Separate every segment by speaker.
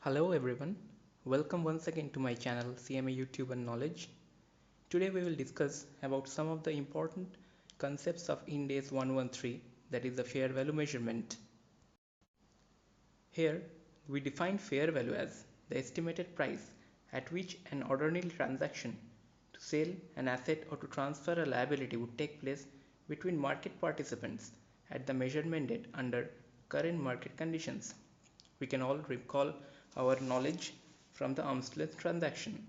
Speaker 1: Hello everyone, welcome once again to my channel CMA YouTube and Knowledge. Today we will discuss about some of the important concepts of Ind As 113, that is the fair value measurement. Here we define fair value as the estimated price at which an ordinary transaction to sell an asset or to transfer a liability would take place between market participants at the measurement date under current market conditions. We can all recall our knowledge from the arm's length transaction.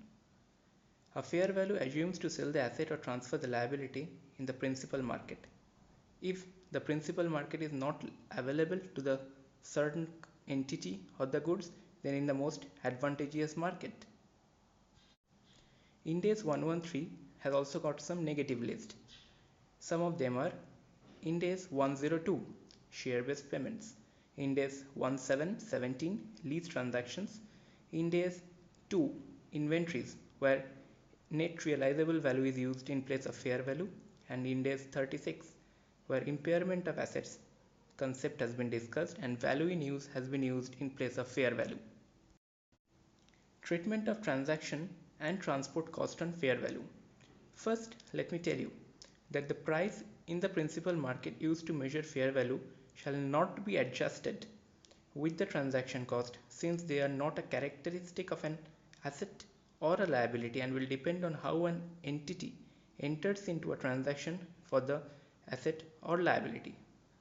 Speaker 1: A fair value assumes to sell the asset or transfer the liability in the principal market. If the principal market is not available to the certain entity or the goods, then in the most advantageous market. Ind As 113 has also got some negative list. Some of them are Ind As 102, share-based payments, Ind As 1717, lease transactions, Ind As 2, inventories, where net realizable value is used in place of fair value, and Ind As 36, where impairment of assets concept has been discussed and value in use has been used in place of fair value. Treatment of transaction and transport cost on fair value. First, let me tell you that the price in the principal market used to measure fair value shall not be adjusted with the transaction cost, since they are not a characteristic of an asset or a liability and will depend on how an entity enters into a transaction for the asset or liability.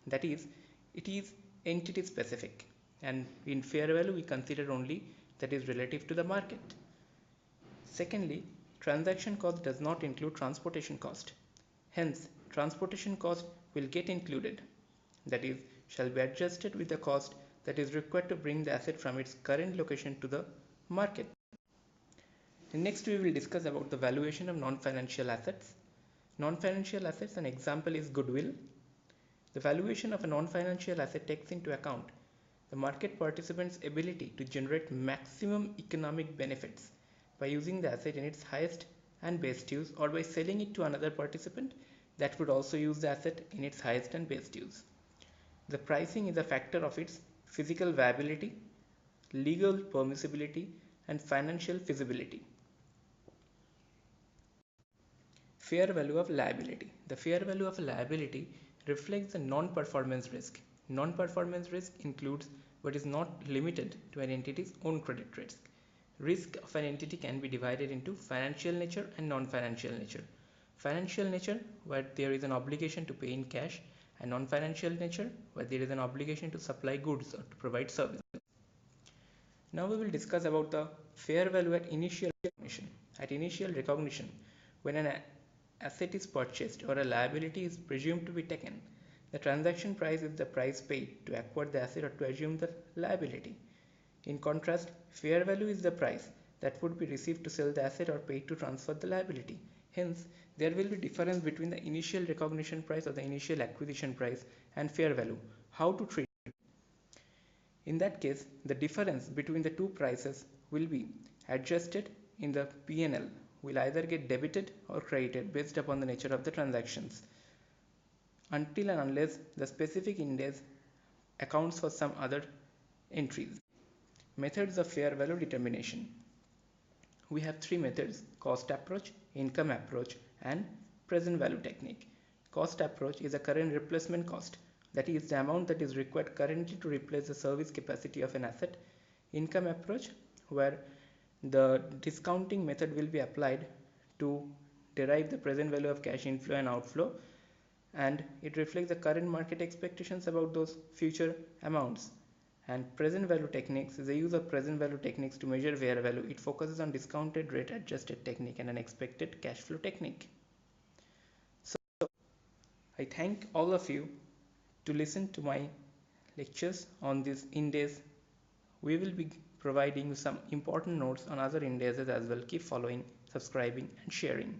Speaker 1: That is, it is entity specific, and in fair value we consider only that is relative to the market. Secondly, transaction cost does not include transportation cost. Hence, transportation cost will get included, that is, shall be adjusted with the cost that is required to bring the asset from its current location to the market. Next, we will discuss about the valuation of non-financial assets. Non-financial assets, an example is goodwill. The valuation of a non-financial asset takes into account the market participant's ability to generate maximum economic benefits by using the asset in its highest and best use, or by selling it to another participant that would also use the asset in its highest and best use. The pricing is a factor of its physical viability, legal permissibility, and financial feasibility. Fair value of liability. The fair value of a liability reflects the non-performance risk. Non-performance risk includes but is not limited to an entity's own credit risk. Risk of an entity can be divided into financial nature and non-financial nature. Financial nature, where there is an obligation to pay in cash, and non-financial nature, where there is an obligation to supply goods or to provide services. Now we will discuss about the fair value at initial recognition. At initial recognition, when an asset is purchased or a liability is presumed to be taken, the transaction price is the price paid to acquire the asset or to assume the liability. In contrast, fair value is the price that would be received to sell the asset or paid to transfer the liability. Hence, there will be difference between the initial recognition price or the initial acquisition price and fair value. How to treat it? In that case, the difference between the two prices will be adjusted in the P&L, will either get debited or credited based upon the nature of the transactions, until and unless the specific Ind As accounts for some other entries. Methods of fair value determination. We have three methods: cost approach, income approach, and present value technique. Cost approach is a current replacement cost, that is the amount that is required currently to replace the service capacity of an asset. Income approach, where the discounting method will be applied to derive the present value of cash inflow and outflow, and it reflects the current market expectations about those future amounts. And present value techniques is the use of present value techniques to measure fair value. It focuses on discounted rate adjusted technique and an expected cash flow technique. So I thank all of you to listen to my lectures on this Ind As. We will be providing you some important notes on other Ind As as well. Keep following, subscribing, and sharing.